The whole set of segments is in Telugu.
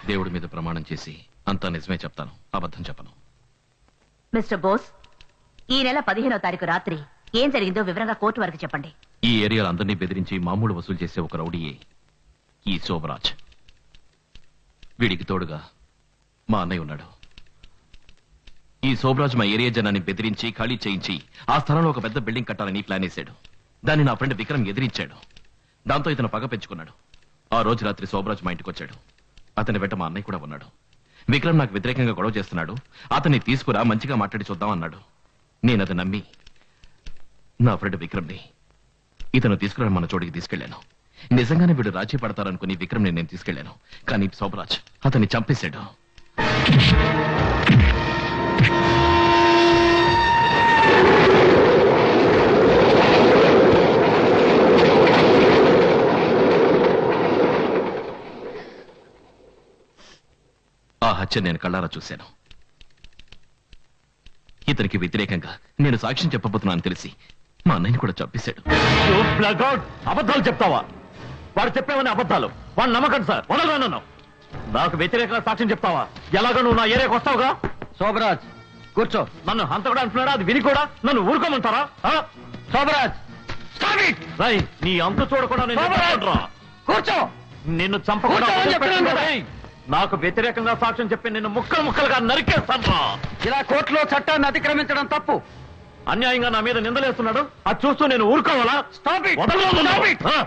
దేవుడి మీద ప్రమాణం చేసి అంతా నిజమే చెప్తాను, అబద్ధం చెప్పను. మిస్టర్ బోస్, ఈ నెల 15వ తారీఖు రాత్రి ఏం జరిగిందో వివరంగా కోర్టు వరకు చెప్పండి. ఈ ఏరియాలో అందరినీ బెదిరించి మామూలు వసూలు చేసే ఒక రౌడీయే ఈ శోభరాజ్. వీడికి తోడుగా మా అన్నయ్య ఉన్నాడు. ఈ శోభరాజ్ మా ఏరియా జనాన్ని బెదిరించి ఖాళీ చేయించి ఆ స్థలంలో ఒక పెద్ద బిల్డింగ్ కట్టాలని ప్లాన్ వేశాడు. దాన్ని నా ఫ్రెండ్ విక్రమ్ ఎదిరించాడు. దాంతో ఇతను పగ పెంచుకున్నాడు. ఆ రోజు రాత్రి శోభరాజ్ మా ఇంటికి వచ్చాడు. అతని వెంట మా అన్నయ్య కూడా ఉన్నాడు. విక్రమ్ నాకు వ్యతిరేకంగా గొడవ చేస్తున్నాడు, అతన్ని తీసుకురా మంచిగా మాట్లాడి చూద్దాం అన్నాడు. నేను అది నమ్మి నా ఫ్రెండ్ విక్రమ్ని ఇతను తీసుకురా మన చోటికి తీసుకెళ్లాను. నిజంగానే వీడు రాజీ పడతారనుకుని విక్రమ్ని నేను తీసుకెళ్లాను. కానీ శోభరాజ్ అతన్ని చంపేశాడు. ఆ హత్య నేను కళ్ళారా చూశాను. ఇతనికి వ్యతిరేకంగా నేను సాక్ష్యం చెప్పబోతున్నాను తెలిసి మా అన్నయ్యని కూడా చంపేశాడు. అబద్ధాలు చెప్తావా? వాడు చెప్పేవని అబద్ధాలు. వాడు నమ్మకం సార్, వదలగా నన్ను. నాకు వ్యతిరేకంగా సాక్ష్యం చెప్తావా? ఎలాగో నువ్వు నా ఏరియాకి వస్తావుగా. శోభరాజ్ కూర్చో. నన్ను అంత కూడా అంటున్నాడా? అది విని కూడా నన్ను ఊరుకోమంటారా? శోభరాజ్ నీ అంత చూడకుండా కూర్చో. నిన్ను చంపకుండా నాకు వ్యతిరేకంగా సాక్ష్యం చెప్పి నిన్ను ముక్కలు ముక్కలుగా నరికేస్తాను. ఇలా కోర్టులో చట్టాన్ని అతిక్రమించడం తప్పు. అన్యాయంగా నా మీద నిందలేస్తున్నాడు. అది చూస్తూ నేను ఊరుకోవాలా?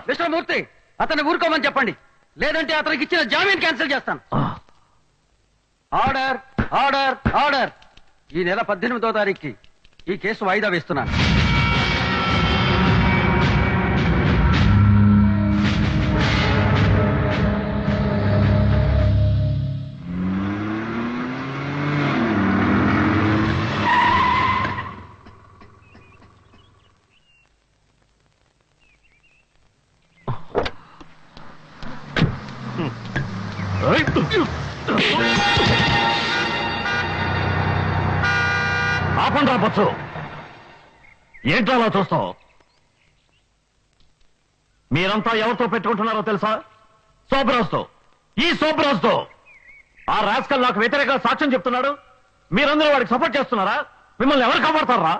మిస్టర్ మూర్తి, అతన్ని ఊరుకోమని చెప్పండి, లేదంటే అతనికి ఇచ్చిన జామీన్ క్యాన్సిల్ చేస్తాను. Order order order. ఈ నెల 18వ తారీఖుకి ఈ కేసు వాయిదా వేస్తున్నాను. ఆపండి రావచ్చు. ఏంటో అలా చూస్తావు? మీరంతా ఎవరితో పెట్టుకుంటున్నారో తెలుసా? శోభరాజ్తో. ఈ శోభరాజ్తో. ఆ రాస్కల్ నాకు వ్యతిరేకంగా సాక్ష్యం చెప్తున్నాడు. మీరందరూ వాడికి సపోర్ట్ చేస్తున్నారా? మిమ్మల్ని ఎవరు కాపాడతారా?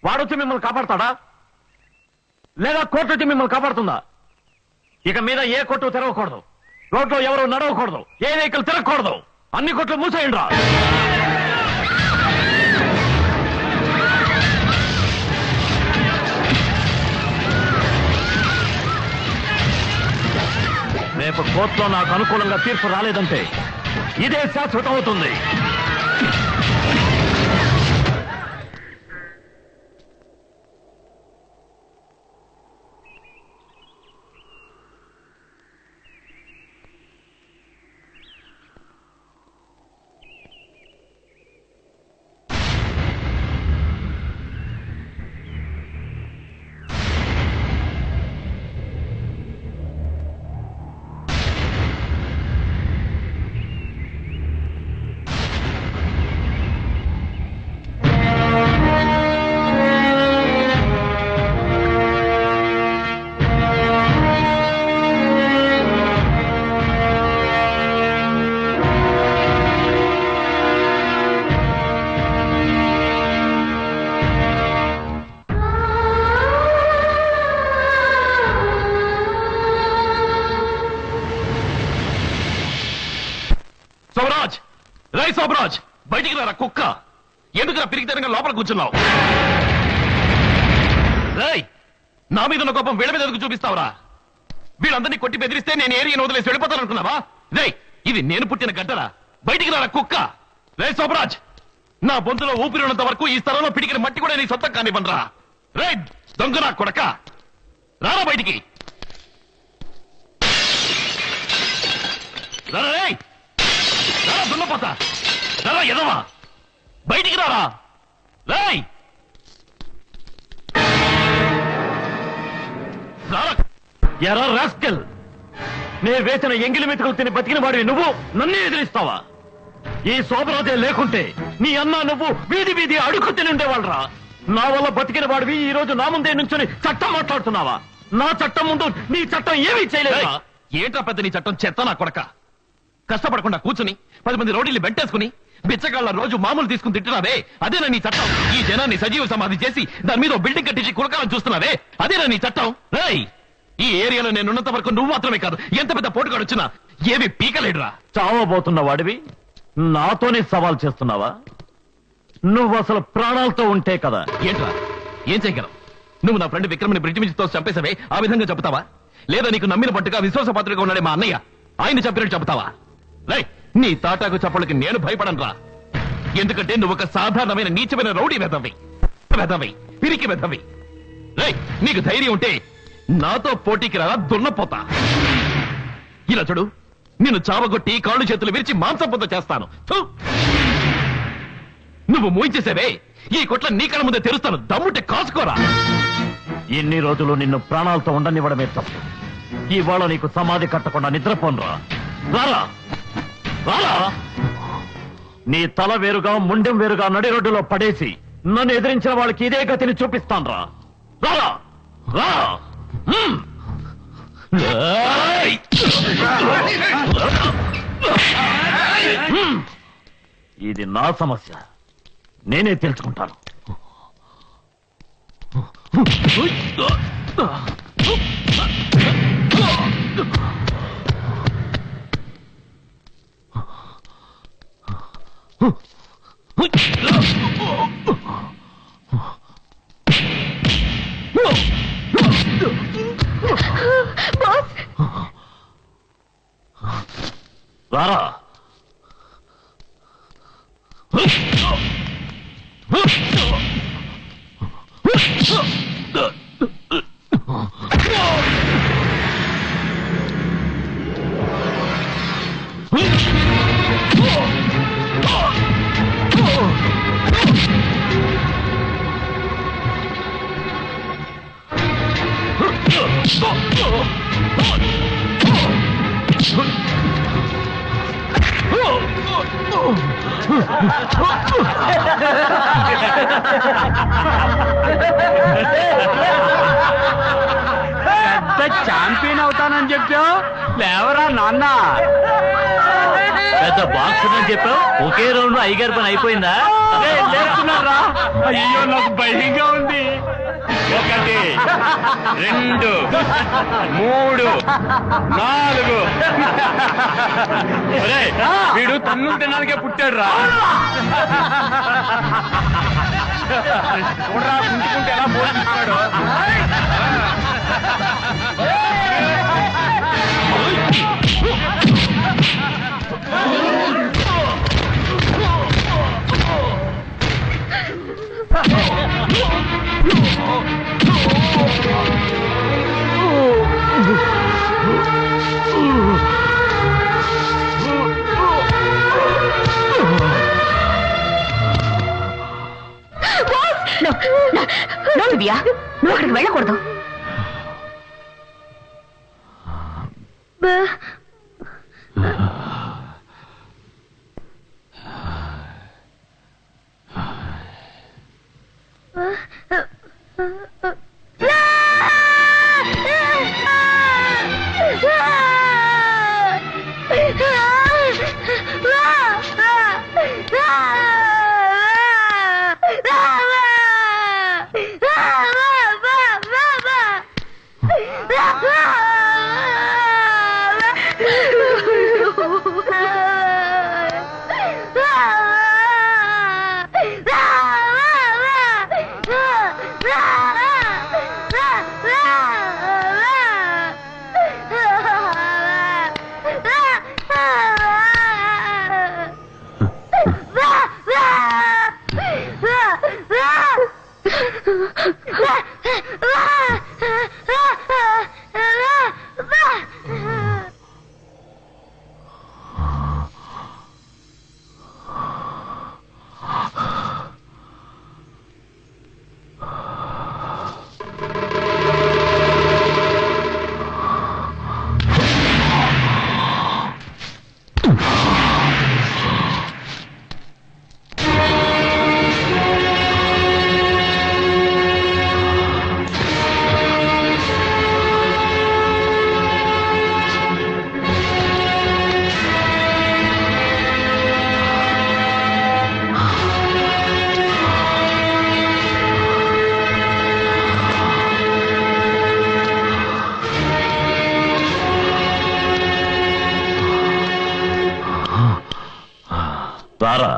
వాడొచ్చి మిమ్మల్ని కాపాడతాడా, లేదా కోర్టు వచ్చి మిమ్మల్ని కాపాడుతుందా? ఇక మీద ఏ కోర్టు తెరవకూడదు, రోడ్లో ఎవరు నడవకూడదు, ఏ వెహికల్ తిరగకూడదు. అన్ని కోట్లు మూసేయండి రా. రేపు కోర్టులో నాకు అనుకూలంగా తీర్పు రాలేదంటే ఇదే శాశ్వతం అవుతుంది. శోభరాజ్, రై శోభరాజ్, బయటికి రారా కుక్క. ఎందుకురా పిరిగితనంగా లోపల కూర్చున్నావు? రై, నా మీద ఉన్న కోపం వీళ్ళ మీద ఎందుకు చూపిస్తావురా? వీళ్ళందరినీ కొట్టి బెదిరిస్తే నేను ఏరియాను వదిలేసి వెళ్ళిపోతాననుకున్నావా? రై, ఇది నేను పుట్టిన గడ్డరా. బయటికి రారా కుక్క. రై శోభరాజ్, నా బొంతులో ఊపిరినంత వరకు ఈ స్థలంలో పిడికిన మట్టి కూడా నీ సొంతం కానివ్వనరా. రై దొంగ నా కొడక, రారా బయటికి. రారా రై, రారా దున్నపోతా, రారా ఎదవా, బయటికి రారా. రాయ్ ఎరా రాస్కెల్, నే వేసిన ఎంగిలి మెతుకులు తిని బతికిన వాడివి నువ్వు నన్నే ఎదిరిస్తావా? ఈ శోభరాజే లేకుంటే నీ అన్న నువ్వు వీధి వీధి అడుగు తిని ఉండేవాళ్ళరా. నా వల్ల బతికిన వాడివి ఈ రోజు నా ముందే నుంచుని చట్టం మాట్లాడుతున్నావా? నా చట్టం ముందు నీ చట్టం ఏమీ చేయలేదా? ఏంట్రా పెద్ద నీ చట్టం? చెత్త నా కొడక. కష్టపడకుండా కూర్చుని 10 మంది రౌడీలు వెంటేసుకుని బిచ్చగాళ్ళ రోజు మామూలు తీసుకుని తింటున్నావే అదేనా నీ చట్టం? ఈ జనాన్ని సజీవ సమాధి చేసి దాని మీద ఓ బిల్డింగ్ కట్టించి కులకాలం చూస్తున్నావే అదేనా నీ చట్టం? రేయ్, ఈ ఏరియాలో నేను ఉన్నంత వరకు నువ్వు మాత్రమే కాదు, ఎంత పెద్ద పోటుగాడు వచ్చినా ఏవి పీకలేడురా. చావబోతున్న వాడివి నాతోనే సవాల్ చేస్తున్నావా? నువ్వు అసలు ప్రాణాలతో ఉంటే కదా. ఏంట్రా, ఏం చేయగలవు? నువ్వు నా ఫ్రెండ్ విక్రమ్ని బ్రిడ్జ్ మీద తో చంపేసావే, ఆ విధంగా చెప్తావా? లేదా నీకు నమ్మిన పట్టుగా విశ్వాసపాత్రగా ఉన్నాడే మా అన్నయ్య, ఆయన చంపినట్టు చెప్తావా? రేయ్, నీ తాటాకు చప్పలకి నేను భయపడనురా. ఎందుకంటే నువ్వు ఒక సాధారణమైన నీచమైన రౌడీ వెధవి, పిరికి వెధవి. రేయ్, నీకు ధైర్యం ఉంటే నాతో పోటీకి రా, దున్నపోతా. ఇలా చూడు, నిన్ను చావగొట్టి కాళ్ళు చేతులు విరిచి మాంసంపొంత చేస్తాను. థు! నువ్వు మూయించేసేవే, ఈ కొట్ల నీ కళ్ళ ముందే తెరుస్తాను, దమ్ముంటే కాసుకోరా. ఇన్ని రోజులు నిన్ను ప్రాణాలతో ఉండనివ్వడమే తప్పు. ఇవాళ నీకు సమాధి కట్టకుండా నిద్రపోనురా. రారా రారా, నీ తల వేరుగా ముండెం వేరుగా నడి రోడ్డులో పడేసి నన్ను ఎదిరించిన వాళ్ళకి ఇదే గతిని చూపిస్తాను రా. రారా రా. హ్మ్. ఏయ్! హ్మ్. ఇది నా సమస్య, నేనే తెలుసుకుంటాను. రారా. పెద్ద ఛాంపియన్ అవుతానని చెప్పావు, లేవరా నాన్న. పెద్ద బాక్స్ అని చెప్పావు, ఒకే రౌండ్ అయ్యగారి పని అయిపోయిందా? లేస్తున్నారా? అయ్యో, నాకు భయంగా ఉంది. 1 2 3 4. వీడు తన్నులు తినడానికే పుట్టాడు రా. చూడరా, పుంజుకుంటే ఎలా పోతున్నాడు. దివ్యా, నువ్వు అక్కడికి వెళ్ళకూడదు. రారా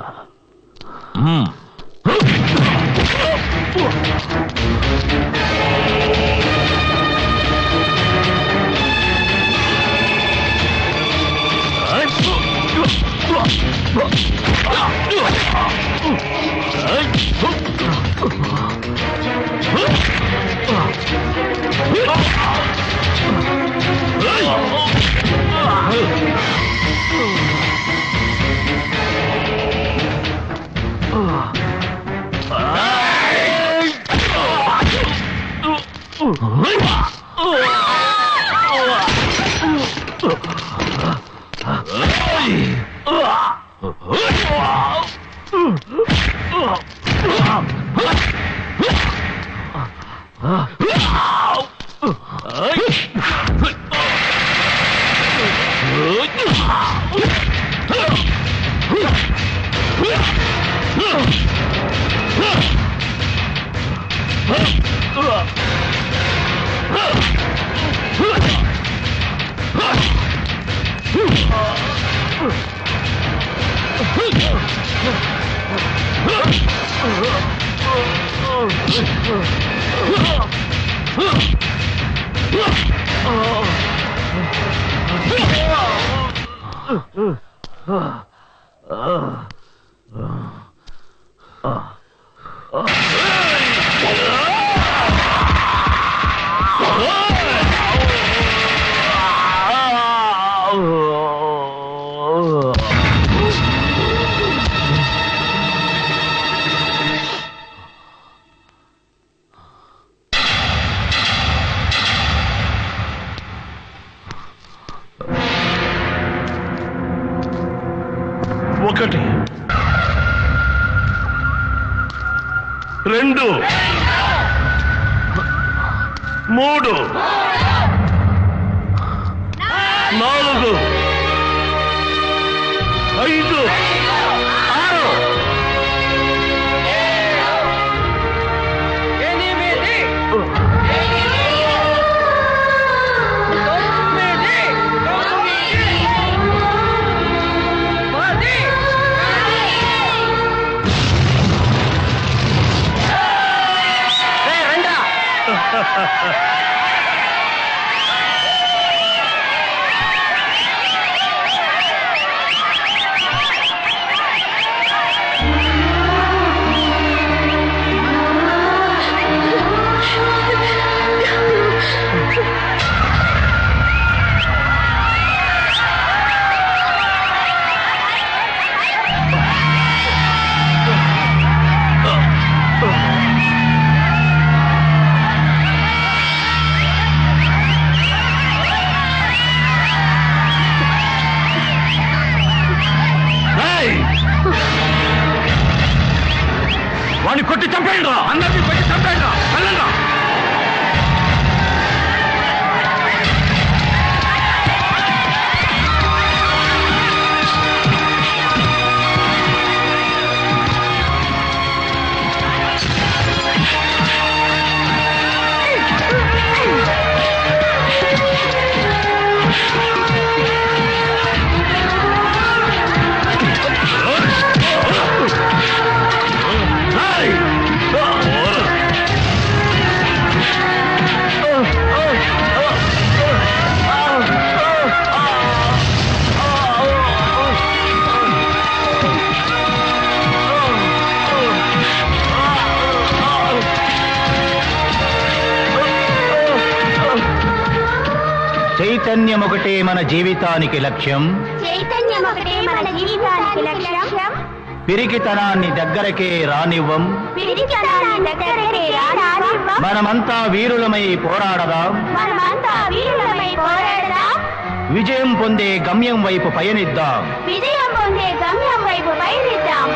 ఒకటి రెండు మూడు నాలుగు ఐదు ఆరు వాడిని కొట్టి చంపేయండి రా అందరినీ కొట్టి చంపేయండి రా వెళ్ళండి రా చైతన్యం ఒకటే మన జీవితానికి లక్ష్యం చైతన్యం ఒకటే మన జీవితానికి లక్ష్యం పిరికితనాన్ని దగ్గరకే రానివ్వం పిరికితనాన్ని దగ్గరకే రానివ్వం మనమంతా వీరులమై పోరాడదాం విజయం పొందే గమ్యం వైపు పయనిద్దాం విజయం పొందే గమ్యం వైపు పయనిద్దాం